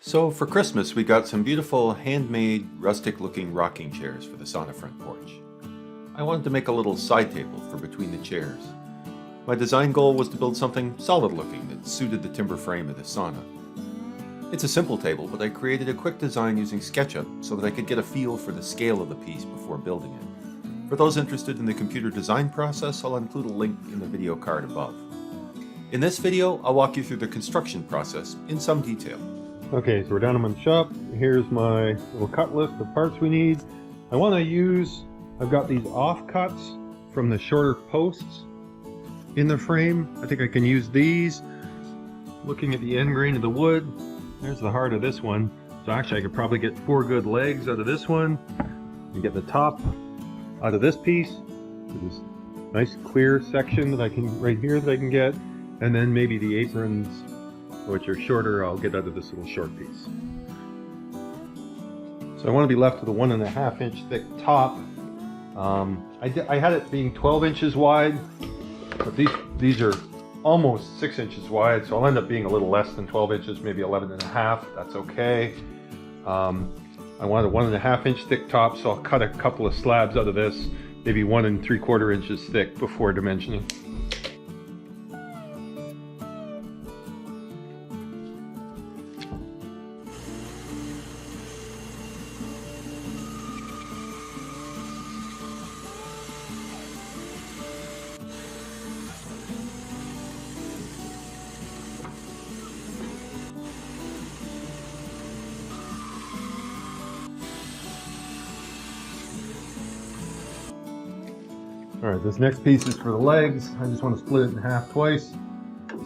So for Christmas, we got some beautiful handmade, rustic-looking rocking chairs for the sauna front porch. I wanted to make a little side table for between the chairs. My design goal was to build something solid-looking that suited the timber frame of the sauna. It's a simple table, but I created a quick design using SketchUp so that I could get a feel for the scale of the piece before building it. For those interested in the computer design process, I'll include a link in the video card above. In this video, I'll walk you through the construction process in some detail. Okay, so we're down in my shop. Here's my little cut list of parts we need. I've got these offcuts from the shorter posts in the frame. I think I can use these. Looking at the end grain of the wood, there's the heart of this one. So actually I could probably get 4 good legs out of this one and get the top out of this piece. This nice clear section that I can, right here, that I can get. And then maybe the aprons, which are shorter, I'll get out of this little short piece. So I want to be left with a 1.5 inch thick top. I had it being 12 inches wide, but these are almost 6 inches wide, so I'll end up being a little less than 12 inches, maybe 11.5. That's okay. I want a 1.5 inch thick top, so I'll cut a couple of slabs out of this, maybe 1 3/4 inches thick before dimensioning. Alright, this next piece is for the legs. I just want to split it in half twice.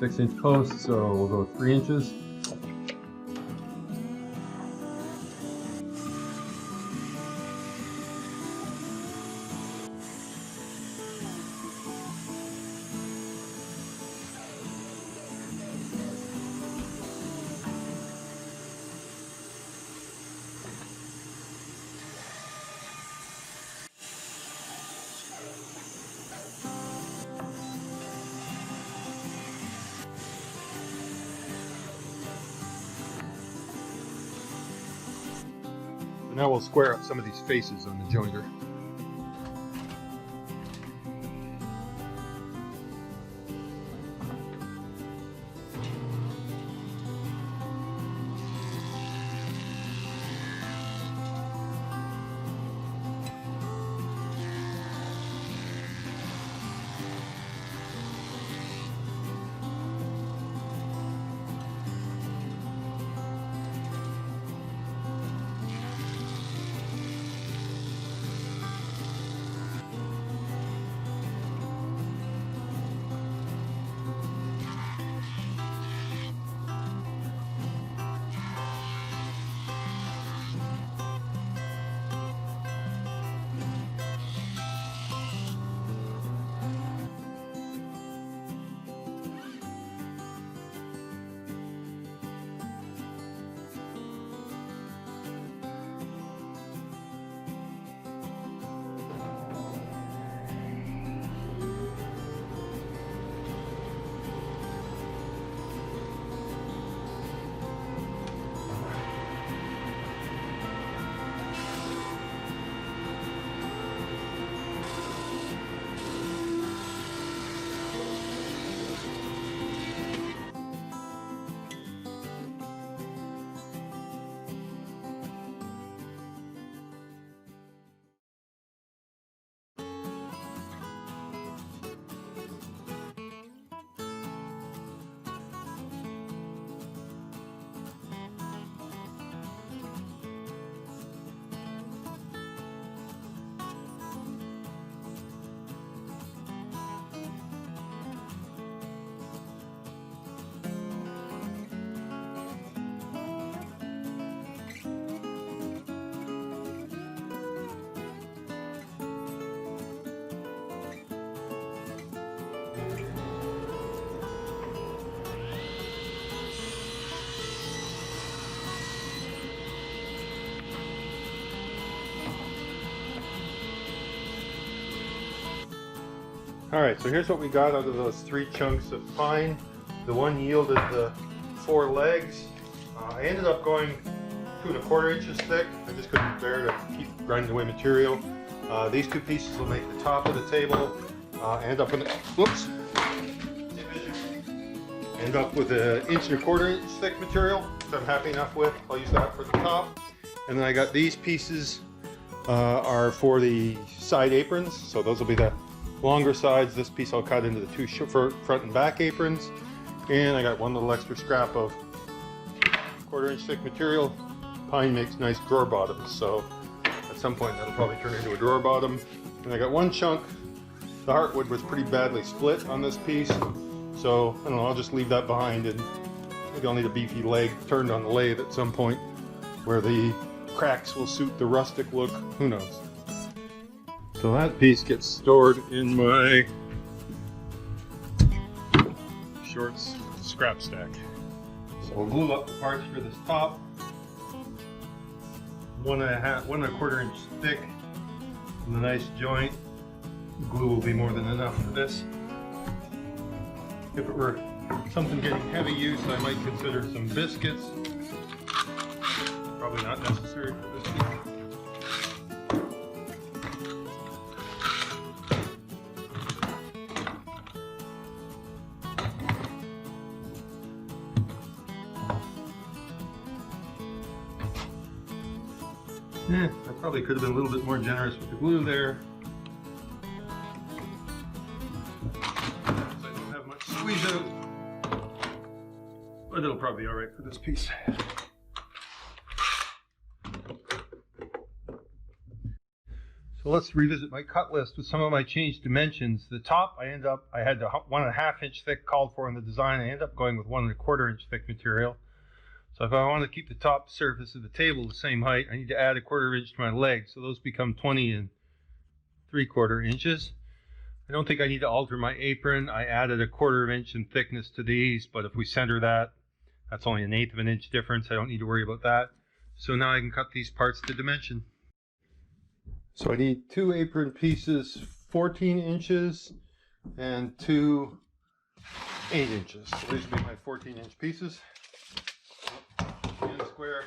6 inch posts, so we'll go 3 inches. Now we'll square up some of these faces on the joiner. Alright, so here's what we got out of those 3 chunks of pine. The one yielded the 4 legs. I ended up going 2¼ inches thick. I just couldn't bear to keep grinding away material. These two pieces will make the top of the table. End up with end up with an 1¼ inch thick material, which I'm happy enough with. I'll use that for the top. And then I got these pieces are for the side aprons. So those will be the longer sides. This piece I'll cut into the two front and back aprons. And I got one little extra scrap of 1/4 inch thick material. Pine makes nice drawer bottoms, so at some point that'll probably turn into a drawer bottom. And I got one chunk. The heartwood was pretty badly split on this piece, so I don't know, I'll just leave that behind, and maybe I'll need a beefy leg turned on the lathe at some point where the cracks will suit the rustic look. Who knows? So that piece gets stored in my shorts scrap stack. So we'll glue up the parts for this top. 1¼ inch thick, and a nice joint. The glue will be more than enough for this. If it were something getting heavy use, I might consider some biscuits. Probably not necessary for this piece. I probably could have been a little bit more generous with the glue there. I don't have much squeeze out, but it'll probably be all right for this piece. So let's revisit my cut list with some of my changed dimensions. The top, I had the 1½ inch thick called for in the design. I ended up going with 1¼ inch thick material. So if I want to keep the top surface of the table the same height, I need to add 1/4 inch to my legs. So those become 20 3/4 inches. I don't think I need to alter my apron. I added 1/4 inch in thickness to these, but if we center that, that's only 1/8 inch difference. I don't need to worry about that. So now I can cut these parts to dimension. So I need 2 apron pieces, 14 inches, and 2 8 inches. So these will be my 14 inch pieces. Square.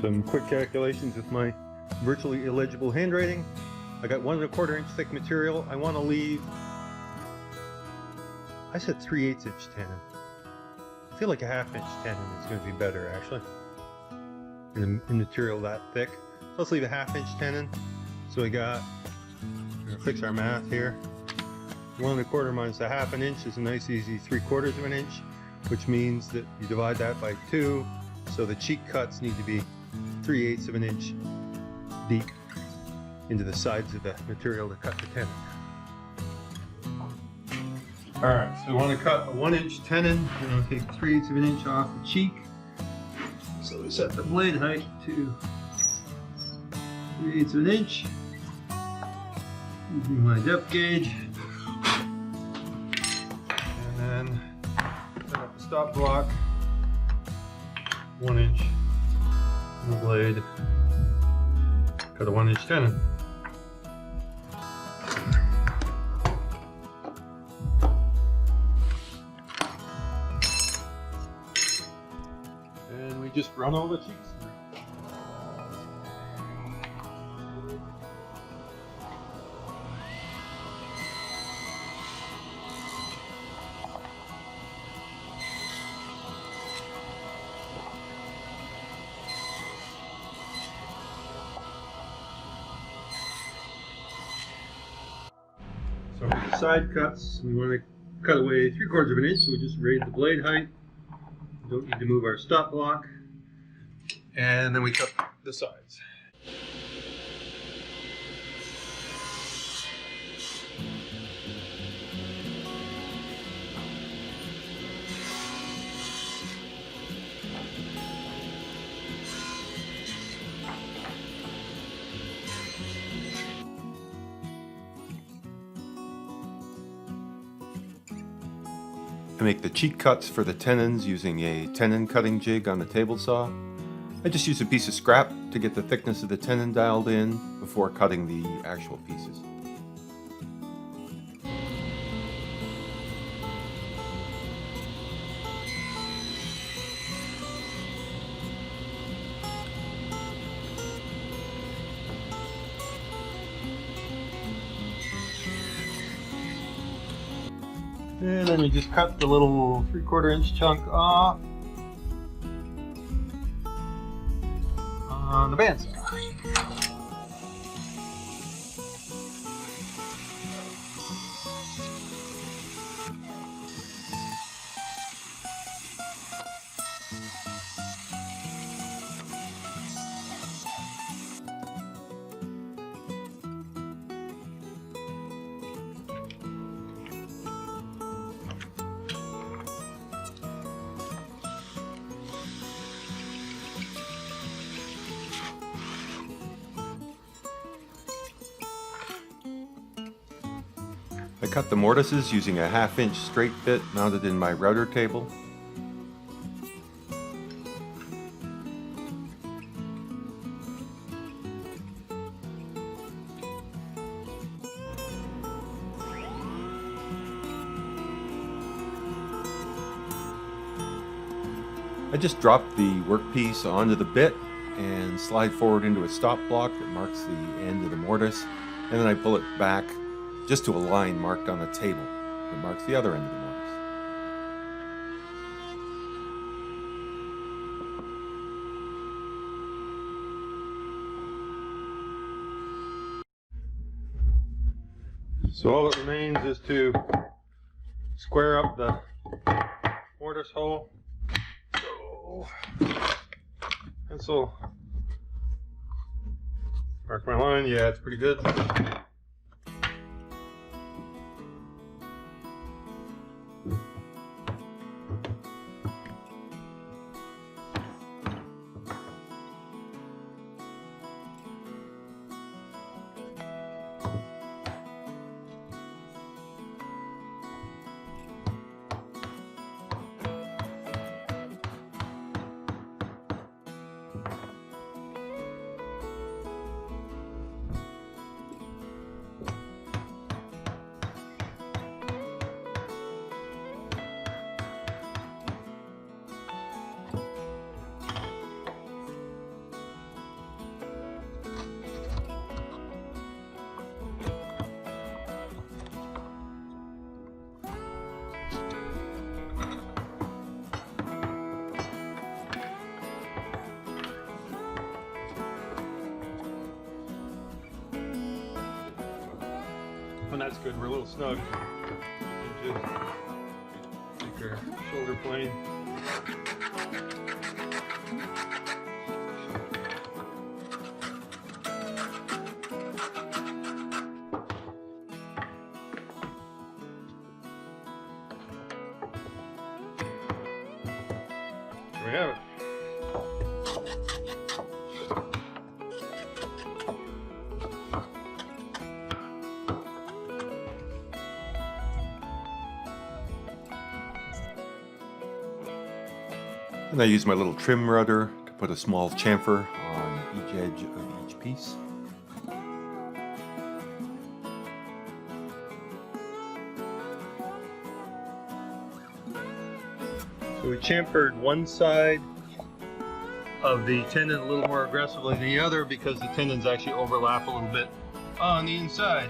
Some quick calculations with my virtually illegible handwriting. I got 1¼ inch thick material. I want to leave, I said 3/8 inch tenon. I feel like a 1/2 inch tenon is going to be better actually in material that thick. So let's leave a 1/2 inch tenon. So we got, we're going to fix our math here. 1¼ minus a 1/2 inch is a nice easy 3/4 inch, which means that you divide that by 2. So the cheek cuts need to be 3/8 inch deep into the sides of the material to cut the tenon. Alright, so we want to cut a 1 inch tenon. We're going to take 3/8 inch off the cheek. So we set the blade height to 3/8 inch. Using my depth gauge. And then set up the stop block. 1 inch. The blade, cut a 1 inch tenon. And we just run all the cheeks through. So for the side cuts, we want to cut away 3/4 of an inch, so we just raise the blade height. We don't need to move our stop block. And then we cut the sides. I make the cheek cuts for the tenons using a tenon cutting jig on the table saw. I just use a piece of scrap to get the thickness of the tenon dialed in before cutting the actual pieces. And then we just cut the little 3/4 inch chunk off on the bandsaw. I cut the mortises using a 1/2 inch straight bit mounted in my router table. I just drop the workpiece onto the bit and slide forward into a stop block that marks the end of the mortise, and then I pull it back just to a line marked on the table that marks the other end of the mortise. So all that remains is to square up the mortise hole. So, pencil, mark my line. Yeah, it's pretty good. And that's good, we're a little snug. Inches. Take our shoulder plane. There we have it. And I use my little trim rudder to put a small chamfer on each edge of each piece. So we chamfered one side of the tenon a little more aggressively than the other because the tenons actually overlap a little bit on the inside.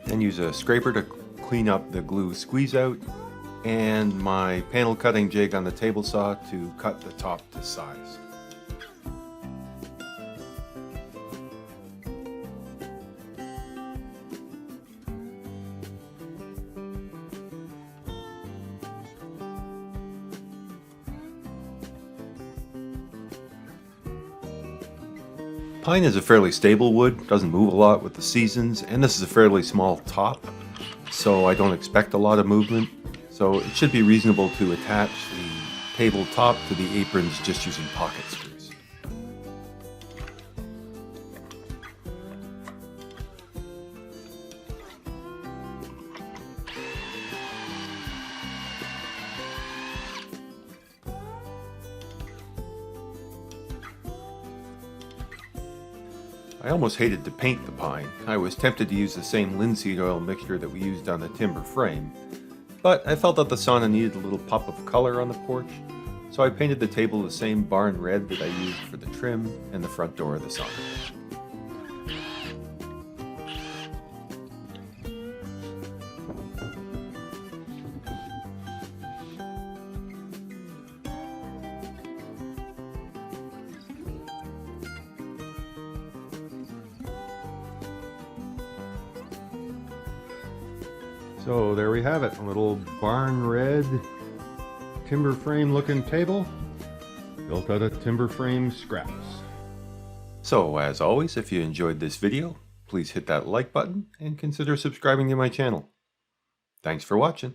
Then use a scraper to clean up the glue squeeze out, and my panel cutting jig on the table saw to cut the top to size. Pine is a fairly stable wood, doesn't move a lot with the seasons, and this is a fairly small top, so I don't expect a lot of movement. So it should be reasonable to attach the table top to the aprons just using pocket screws. I almost hated to paint the pine. I was tempted to use the same linseed oil mixture that we used on the timber frame, but I felt that the sauna needed a little pop of color on the porch, so I painted the table the same barn red that I used for the trim and the front door of the sauna. So there we have it, a little barn red timber frame looking table built out of timber frame scraps. So as always, if you enjoyed this video, please hit that like button and consider subscribing to my channel. Thanks for watching.